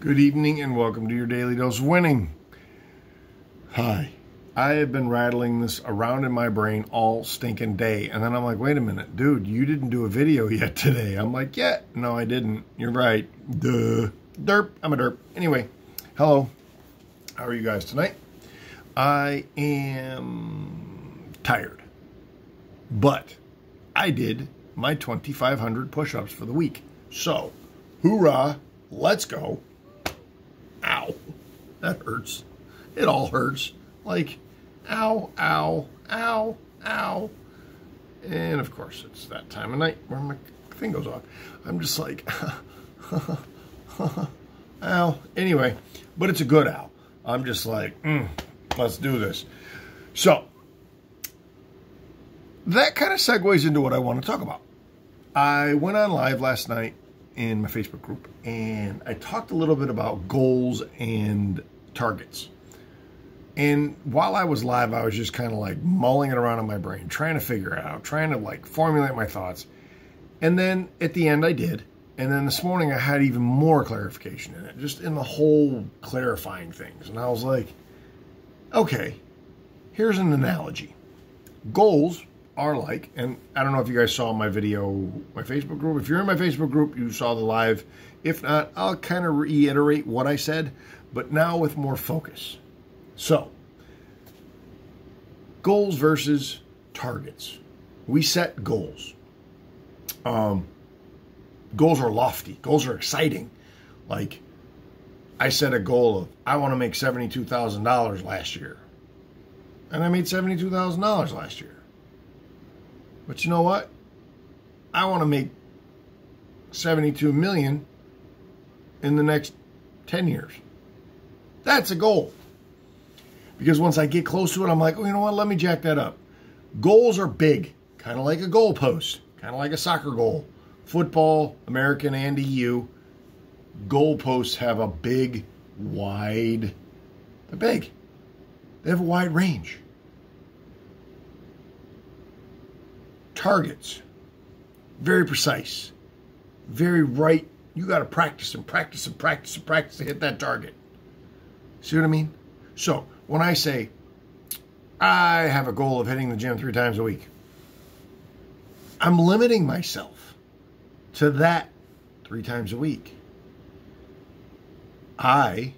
Good evening and welcome to your Daily Dose of Winning. Hi. I have been rattling this around in my brain all stinking day. And then I'm like, wait a minute, dude, you didn't do a video yet today. I'm like, yeah, no, I didn't. You're right. Duh. Derp. I'm a derp. Anyway, hello. How are you guys tonight? I am tired. But I did my 2,500 push-ups for the week. So, hoorah, let's go. Ow. That hurts. It all hurts. Like, ow, ow, ow, ow. And of course, it's that time of night where my thing goes off. I'm just like, ow. Anyway, but it's a good ow. I'm just like, let's do this. So, that kind of segues into what I want to talk about. I went on live last night in my Facebook group, and I talked a little bit about goals and targets. And while I was live, I was just kind of like mulling it around in my brain, trying to figure it out, trying to like formulate my thoughts. And then at the end I did. And then this morning I had even more clarification in it, just in the whole clarifying things. And I was like, okay, here's an analogy. Goals are like, and I don't know if you guys saw my video, my Facebook group. If you're in my Facebook group, you saw the live. If not, I'll kind of reiterate what I said, but now with more focus. So, goals versus targets. We set goals. Goals are lofty. Goals are exciting. Like, I set a goal of, I want to make $72,000 last year. And I made $72,000 last year. But you know what? I want to make 72 million in the next 10 years. That's a goal. Because once I get close to it, I'm like, oh, you know what? Let me jack that up. Goals are big, kind of like a goalpost, kind of like a soccer goal. Football, American and EU, goalposts have a big, wide, they're big. They have a wide range. Targets, very precise, very right. You got to practice and practice and practice and practice to hit that target. See what I mean? So when I say I have a goal of hitting the gym 3 times a week, I'm limiting myself to that 3 times a week. I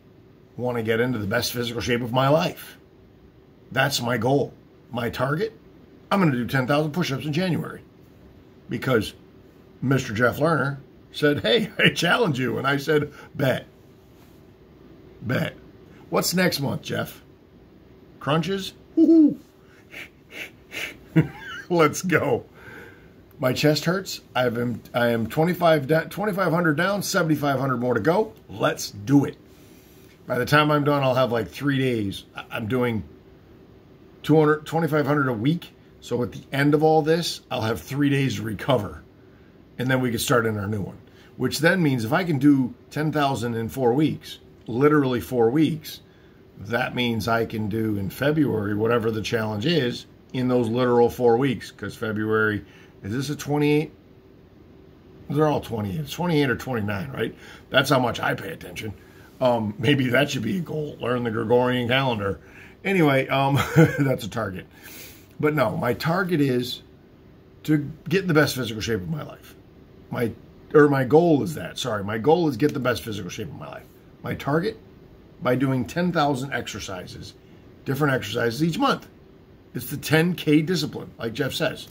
want to get into the best physical shape of my life. That's my goal. My target, I'm going to do 10,000 push-ups in January because Mr. Jeff Lerner said, hey, I challenge you. And I said, bet. Bet. What's next month, Jeff? Crunches? Woo-hoo. Let's go. My chest hurts. I am 2,500 down, 7,500 more to go. Let's do it. By the time I'm done, I'll have like 3 days. I'm doing 2,500 a week. So at the end of all this, I'll have 3 days to recover. And then we can start in our new one. Which then means if I can do 10,000 in 4 weeks, literally 4 weeks, that means I can do in February, whatever the challenge is, in those literal 4 weeks. Because February, is this a 28? They're all 28. It's 28 or 29, right? That's how much I pay attention. Maybe that should be a goal. Learn the Gregorian calendar. Anyway, that's a target. But no, my target is to get in the best physical shape of my life. My goal is that. Sorry, my goal is get the best physical shape of my life. My target, by doing 10,000 exercises, different exercises each month. It's the 10K discipline, like Jeff says.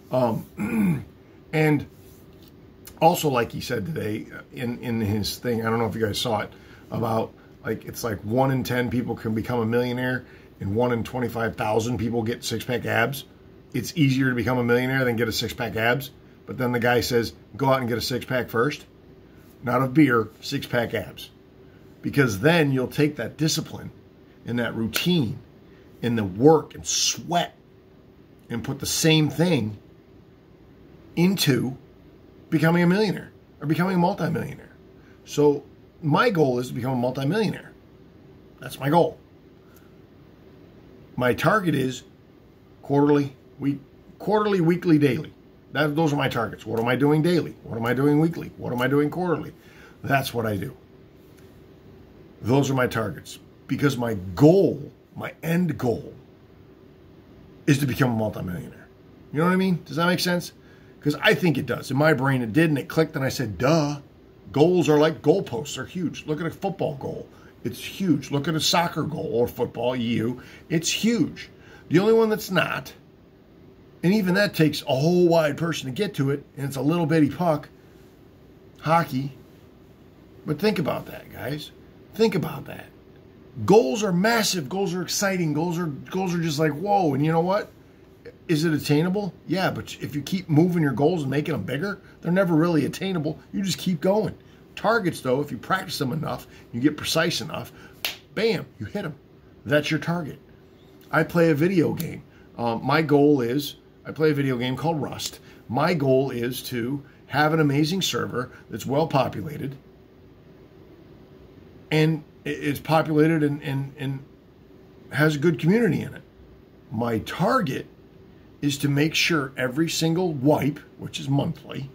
And also, like he said today in his thing, I don't know if you guys saw it, about like it's like 1 in 10 people can become a millionaire and 1 in 25,000 people get 6-pack abs. It's easier to become a millionaire than get a 6-pack abs. But then the guy says, go out and get a 6-pack first. Not of beer, 6-pack abs. Because then you'll take that discipline and that routine and the work and sweat and put the same thing into becoming a millionaire or becoming a multimillionaire. So my goal is to become a multimillionaire. That's my goal. My target is quarterly, weekly, daily. Those are my targets. What am I doing daily? What am I doing weekly? What am I doing quarterly? That's what I do. Those are my targets. Because my goal, my end goal, is to become a multimillionaire. You know what I mean? Does that make sense? Because I think it does. In my brain, it did, and it clicked, and I said, duh. Goals are like goalposts. They're huge. Look at a football goal. It's huge. Look at a soccer goal or football, EU. It's huge. The only one that's not, and even that takes a whole wide person to get to it, and it's a little bitty puck, hockey. But think about that, guys. Think about that. Goals are massive. Goals are exciting. Goals are just like, whoa. And you know what? Is it attainable? Yeah, but if you keep moving your goals and making them bigger, they're never really attainable. You just keep going. Targets, though, if you practice them enough, you get precise enough, bam, you hit them. That's your target. I play a video game. My goal is, I play a video game called Rust. My goal is to have an amazing server that's well populated, and it's populated and has a good community in it. My target is to make sure every single wipe, which is monthly,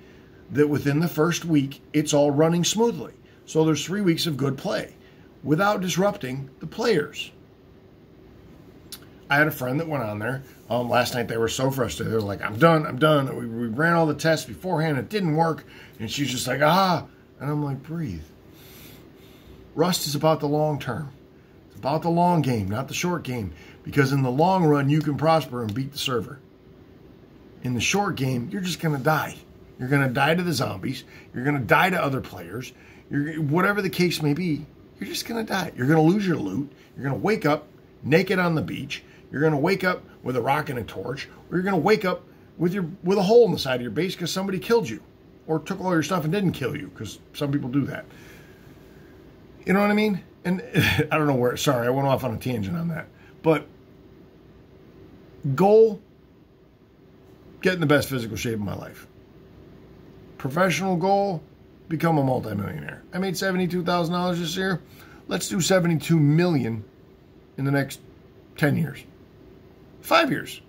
that within the first week, it's all running smoothly. So there's 3 weeks of good play without disrupting the players. I had a friend that went on there. Last night they were so frustrated. They were like, I'm done. We ran all the tests beforehand. It didn't work. And she's just like, ah. And I'm like, breathe. Rust is about the long term. It's about the long game, not the short game. Because in the long run, you can prosper and beat the server. In the short game, you're just going to die. You're going to die to the zombies. You're going to die to other players. Whatever the case may be, you're just going to die. You're going to lose your loot. You're going to wake up naked on the beach. You're going to wake up with a rock and a torch. Or you're going to wake up with a hole in the side of your base because somebody killed you. Or took all your stuff and didn't kill you, because some people do that. You know what I mean? And I don't know where, sorry, I went off on a tangent on that. But goal, get in the best physical shape of my life. Professional goal, become a multimillionaire. I made $72,000 this year. Let's do $72 million in the next 10 years. 5 years.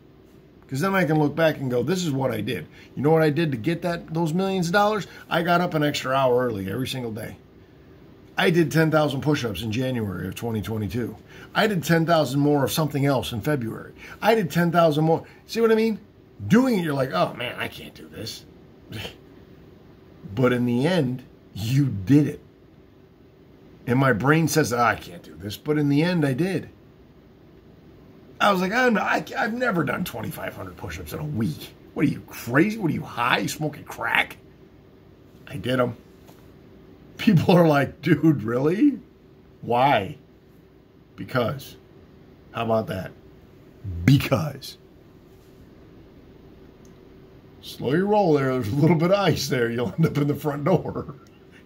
Because then I can look back and go, this is what I did. You know what I did to get those millions of dollars? I got up an extra hour early every single day. I did 10,000 push-ups in January of 2022. I did 10,000 more of something else in February. I did 10,000 more. See what I mean? Doing it, you're like, oh man, I can't do this. But in the end, you did it. And my brain says, I can't do this. But in the end, I did. I was like, I've never done 2,500 push-ups in a week. What are you, crazy? What are you, high? Smoking crack? I did them. People are like, dude, really? Why? Because. How about that? Because. Slow your roll there. There's a little bit of ice there. You'll end up in the front door.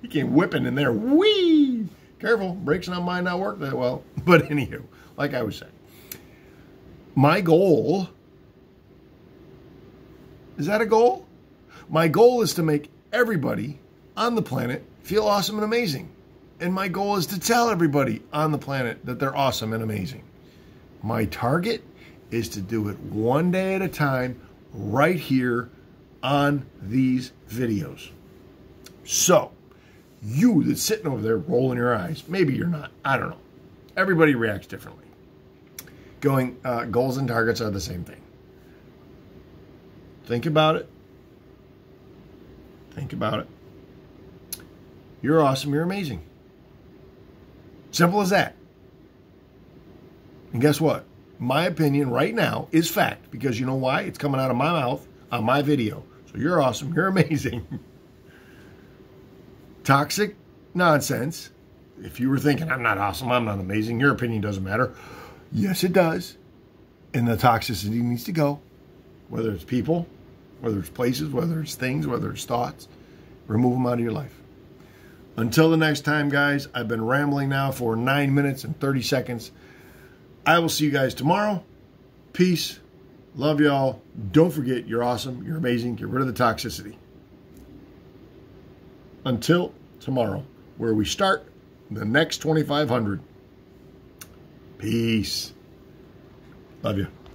You came whipping in there. Whee! Careful. Brakes on mine not work that well. But anywho, like I was saying, my goal, is that a goal? My goal is to make everybody on the planet feel awesome and amazing. And my goal is to tell everybody on the planet that they're awesome and amazing. My target is to do it one day at a time right here on these videos. So, you that's sitting over there rolling your eyes, maybe you're not, I don't know. Everybody reacts differently. Going, goals and targets are the same thing. Think about it. Think about it. You're awesome, you're amazing. Simple as that. And guess what? My opinion right now is fact, because you know why? It's coming out of my mouth on my video. So you're awesome, you're amazing. Toxic nonsense. If you were thinking, I'm not awesome, I'm not amazing, your opinion doesn't matter. Yes, it does. And the toxicity needs to go. Whether it's people, whether it's places, whether it's things, whether it's thoughts. Remove them out of your life. Until the next time, guys, I've been rambling now for 9 minutes and 30 seconds. I will see you guys tomorrow. Peace. Love y'all. Don't forget, you're awesome. You're amazing. Get rid of the toxicity. Until tomorrow, where we start the next 2,500. Peace. Love you.